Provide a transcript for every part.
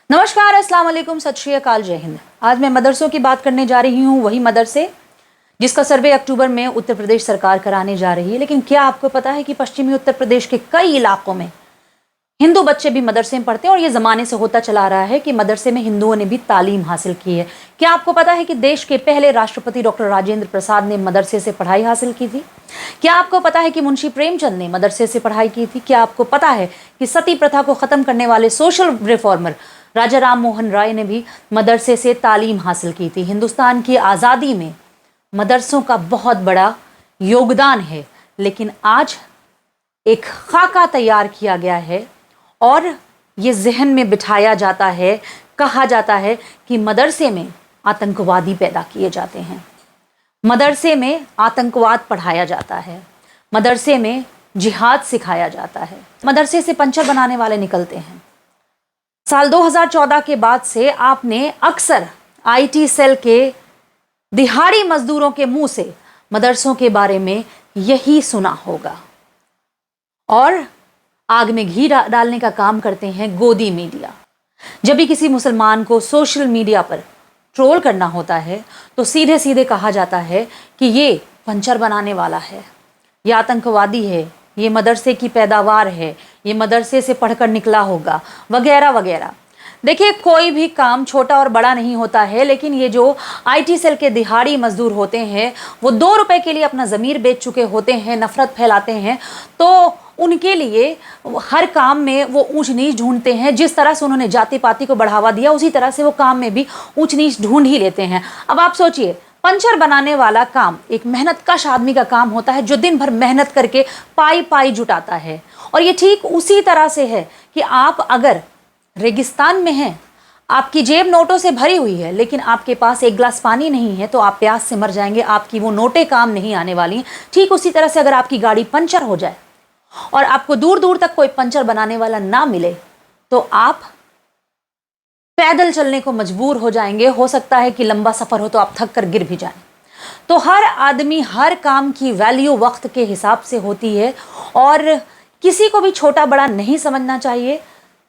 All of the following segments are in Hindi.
नमस्कार, अस्सलाम वालेकुम, सत श्री अकाल, जय हिंद। आज मैं मदरसों की बात करने जा रही हूँ, वही मदरसे जिसका सर्वे अक्टूबर में उत्तर प्रदेश सरकार कराने जा रही है। लेकिन क्या आपको पता है कि पश्चिमी उत्तर प्रदेश के कई इलाकों में हिंदू बच्चे भी मदरसे में पढ़ते हैं और ये ज़माने से होता चला रहा है कि मदरसे में हिंदुओं ने भी तालीम हासिल की है। क्या आपको पता है कि देश के पहले राष्ट्रपति डॉक्टर राजेंद्र प्रसाद ने मदरसे से पढ़ाई हासिल की थी? क्या आपको पता है कि मुंशी प्रेमचंद ने मदरसे से पढ़ाई की थी? क्या आपको पता है कि सती प्रथा को ख़त्म करने वाले सोशल रिफॉर्मर राजा राम मोहन राय ने भी मदरसे से तालीम हासिल की थी? हिंदुस्तान की आज़ादी में मदरसों का बहुत बड़ा योगदान है। लेकिन आज एक खाका तैयार किया गया है और ये जहन में बिठाया जाता है, कहा जाता है कि मदरसे में आतंकवादी पैदा किए जाते हैं, मदरसे में आतंकवाद पढ़ाया जाता है, मदरसे में जिहाद सिखाया जाता है, मदरसे से पंचर बनाने वाले निकलते हैं। साल 2014 के बाद से आपने अक्सर आईटी सेल के दिहाड़ी मजदूरों के मुंह से मदरसों के बारे में यही सुना होगा। और आग में घी डालने का काम करते हैं गोदी मीडिया। जब भी किसी मुसलमान को सोशल मीडिया पर ट्रोल करना होता है तो सीधे सीधे कहा जाता है कि ये पंचर बनाने वाला है, ये आतंकवादी है, ये मदरसे की पैदावार है, ये मदरसे से पढ़कर निकला होगा, वगैरह वगैरह। देखिए, कोई भी काम छोटा और बड़ा नहीं होता है, लेकिन ये जो आईटी सेल के दिहाड़ी मजदूर होते हैं वो 2 रुपए के लिए अपना ज़मीर बेच चुके होते हैं, नफ़रत फैलाते हैं, तो उनके लिए हर काम में वो ऊंच नीच ढूंढते हैं। जिस तरह से उन्होंने जाति पाति को बढ़ावा दिया, उसी तरह से वो काम में भी ऊंच नीच ढूंढ ही लेते हैं। अब आप सोचिए, पंचर बनाने वाला काम एक मेहनत कश आदमी का काम होता है जो दिन भर मेहनत करके पाई पाई जुटाता है। और ये ठीक उसी तरह से है कि आप अगर रेगिस्तान में हैं, आपकी जेब नोटों से भरी हुई है, लेकिन आपके पास एक गिलास पानी नहीं है, तो आप प्यास से मर जाएंगे, आपकी वो नोटें काम नहीं आने वाली। ठीक उसी तरह से अगर आपकी गाड़ी पंचर हो जाए और आपको दूर दूर तक कोई पंचर बनाने वाला ना मिले तो आप पैदल चलने को मजबूर हो जाएंगे। हो सकता है कि लंबा सफ़र हो तो आप थक कर गिर भी जाएं। तो हर आदमी, हर काम की वैल्यू वक्त के हिसाब से होती है और किसी को भी छोटा बड़ा नहीं समझना चाहिए।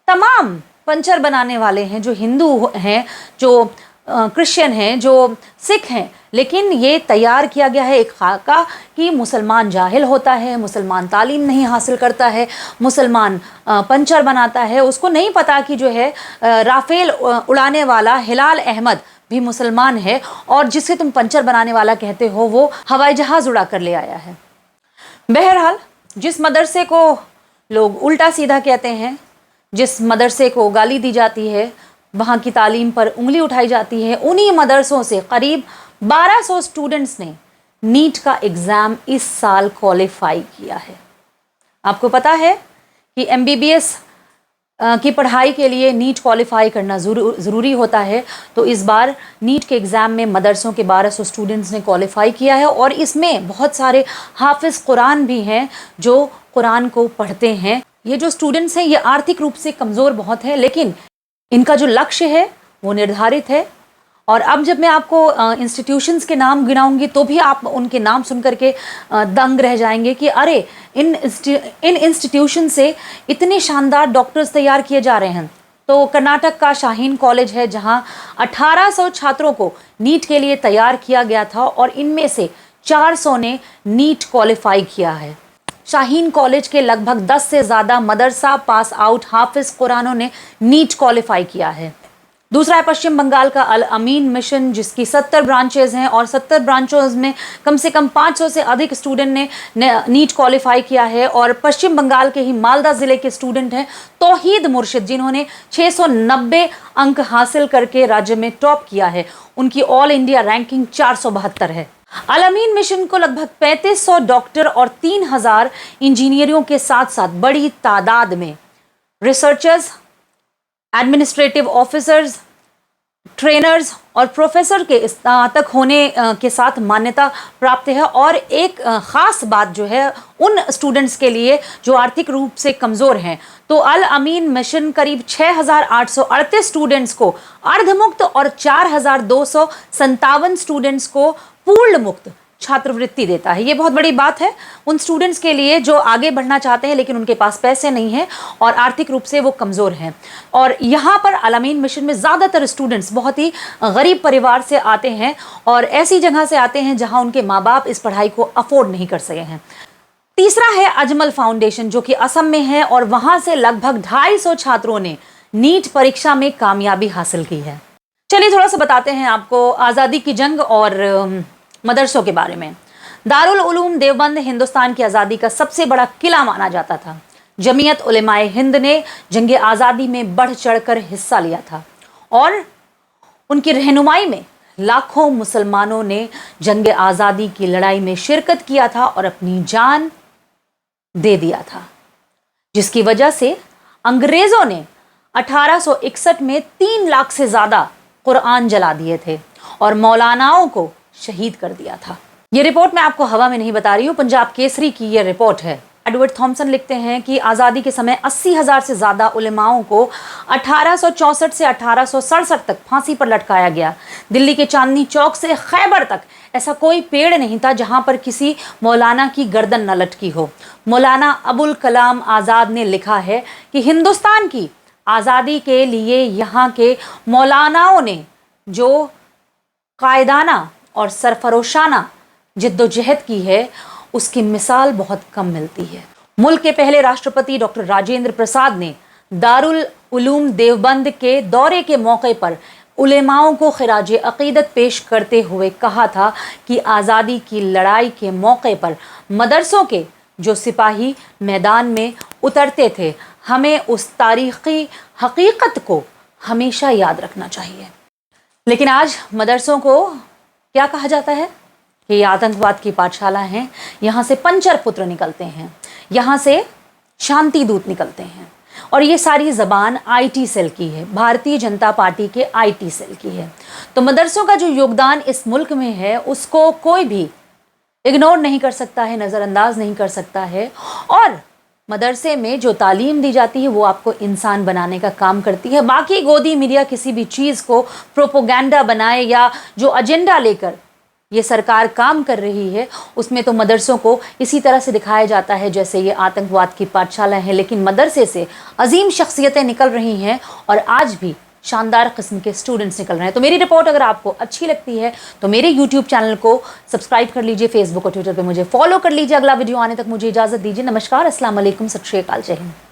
तमाम पंचर बनाने वाले हैं जो हिंदू हैं, जो क्रिश्चियन हैं, जो सिख हैं, लेकिन ये तैयार किया गया है एक खाका कि मुसलमान जाहिल होता है, मुसलमान तालीम नहीं हासिल करता है, मुसलमान पंचर बनाता है। उसको नहीं पता कि जो है राफेल उड़ाने वाला हिलाल अहमद भी मुसलमान है और जिसे तुम पंचर बनाने वाला कहते हो वो हवाई जहाज़ उड़ा कर ले आया है। बहरहाल, जिस मदरसे को लोग उल्टा सीधा कहते हैं, जिस मदरसे को गाली दी जाती है, वहाँ की तालीम पर उंगली उठाई जाती है, उन्हीं मदरसों से करीब 1200 स्टूडेंट्स ने नीट का एग्ज़ाम इस साल क्वालिफाई किया है। आपको पता है कि एमबीबीएस की पढ़ाई के लिए नीट क्वालिफाई करना ज़रूरी होता है। तो इस बार नीट के एग्ज़ाम में मदरसों के 1200 स्टूडेंट्स ने क्वालिफाई किया है और इसमें बहुत सारे हाफिज़ कुरान भी हैं जो कुरान को पढ़ते हैं। ये जो स्टूडेंट्स हैं ये आर्थिक रूप से कमज़ोर बहुत है, लेकिन इनका जो लक्ष्य है वो निर्धारित है। और अब जब मैं आपको इंस्टीट्यूशंस के नाम गिनाऊंगी तो भी आप उनके नाम सुन करके दंग रह जाएंगे कि अरे इन इंस्टीट्यूशन से इतने शानदार डॉक्टर्स तैयार किए जा रहे हैं। तो कर्नाटक का शाहीन कॉलेज है जहां 1800 छात्रों को नीट के लिए तैयार किया गया था और इनमें से 400 ने नीट क्वालिफाई किया है। शाहीन कॉलेज के लगभग 10 से ज़्यादा मदरसा पास आउट हाफिज़ कुरानों ने नीट क्वालिफाई किया है। दूसरा है पश्चिम बंगाल का अल अमीन मिशन, जिसकी 70 ब्रांचेज़ हैं और 70 ब्रांचों में कम से कम 500 से अधिक स्टूडेंट ने नीट क्वालिफाई किया है। और पश्चिम बंगाल के ही मालदा ज़िले के स्टूडेंट हैं तौहीद मुर्शिद, जिन्होंने 690 अंक हासिल करके राज्य में टॉप किया है। उनकी ऑल इंडिया रैंकिंग 472 है। अल अमीन मिशन को लगभग 3500 डॉक्टर और 3000 इंजीनियरों के साथ साथ बड़ी तादाद में रिसर्चर्स, एडमिनिस्ट्रेटिव ऑफिसर्स, ट्रेनर्स और प्रोफेसर के स्नातक होने के साथ मान्यता प्राप्त है। और एक ख़ास बात जो है उन स्टूडेंट्स के लिए जो आर्थिक रूप से कमज़ोर हैं, तो अल अमीन मिशन करीब 6838 स्टूडेंट्स को अर्धमुक्त और 4257 स्टूडेंट्स को पूर्ण मुक्त छात्रवृत्ति देता है। ये बहुत बड़ी बात है उन स्टूडेंट्स के लिए जो आगे बढ़ना चाहते हैं लेकिन उनके पास पैसे नहीं हैं और आर्थिक रूप से वो कमज़ोर हैं। और यहाँ पर अल-अमीन मिशन में ज़्यादातर स्टूडेंट्स बहुत ही गरीब परिवार से आते हैं और ऐसी जगह से आते हैं जहाँ उनके माँ बाप इस पढ़ाई को अफोर्ड नहीं कर सके हैं। तीसरा है अजमल फाउंडेशन, जो कि असम में है और वहाँ से लगभग 250 छात्रों ने नीट परीक्षा में कामयाबी हासिल की है। चलिए थोड़ा सा बताते हैं आपको आज़ादी की जंग और मदरसों के बारे में। दारुल उलूम देवबंद हिंदुस्तान की आज़ादी का सबसे बड़ा किला माना जाता था। जमीयत उलेमाए हिंद ने जंग आज़ादी में बढ़ चढ़कर हिस्सा लिया था और उनकी रहनुमाई में लाखों मुसलमानों ने जंग आज़ादी की लड़ाई में शिरकत किया था और अपनी जान दे दिया था, जिसकी वजह से अंग्रेज़ों ने 1861 में 3 लाख से ज़्यादा कुरान जला दिए थे और मौलानाओं को शहीद कर दिया था। ये रिपोर्ट मैं आपको हवा में नहीं बता रही हूँ, पंजाब केसरी की ये रिपोर्ट है। एडवर्ड थॉमसन लिखते हैं कि आज़ादी के समय 80,000 से ज़्यादा उलेमाओं को 1864 से 1867 तक फांसी पर लटकाया गया। दिल्ली के चांदनी चौक से खैबर तक ऐसा कोई पेड़ नहीं था जहां पर किसी मौलाना की गर्दन न लटकी हो। मौलाना अबुल कलाम आज़ाद ने लिखा है कि हिंदुस्तान की आज़ादी के लिए यहाँ के मौलानाओं ने जो कायदाना और सरफरोशाना जिद्दोजहद की है उसकी मिसाल बहुत कम मिलती है। मुल्क के पहले राष्ट्रपति डॉक्टर राजेंद्र प्रसाद ने दारुल उलूम देवबंद के दौरे के मौके पर उलेमाओं को खिराज अक़ीदत पेश करते हुए कहा था कि आज़ादी की लड़ाई के मौके पर मदरसों के जो सिपाही मैदान में उतरते थे, हमें उस तारीख़ी हकीकत को हमेशा याद रखना चाहिए। लेकिन आज मदरसों को क्या कहा जाता है कि ये आतंकवाद की पाठशाला हैं, यहाँ से पंचर पुत्र निकलते हैं, यहाँ से शांति दूत निकलते हैं और ये सारी ज़बान आईटी सेल की है, भारतीय जनता पार्टी के आईटी सेल की है। तो मदरसों का जो योगदान इस मुल्क में है उसको कोई भी इग्नोर नहीं कर सकता है, नज़रअंदाज नहीं कर सकता है। और मदरसे में जो तालीम दी जाती है वो आपको इंसान बनाने का काम करती है। बाकी गोदी मीडिया किसी भी चीज़ को प्रोपोगंडा बनाए या जो एजेंडा लेकर ये सरकार काम कर रही है उसमें तो मदरसों को इसी तरह से दिखाया जाता है जैसे ये आतंकवाद की पाठशाला है। लेकिन मदरसे से अजीम शख्सियतें निकल रही हैं और आज भी शानदार किस्म के स्टूडेंट्स निकल रहे हैं। तो मेरी रिपोर्ट अगर आपको अच्छी लगती है तो मेरे यूट्यूब चैनल को सब्सक्राइब कर लीजिए, फेसबुक और ट्विटर पे मुझे फॉलो कर लीजिए। अगला वीडियो आने तक मुझे इजाज़त दीजिए। नमस्कार, अस्सलाम वालेकुम, सत श्री अकाल, जय हिंद।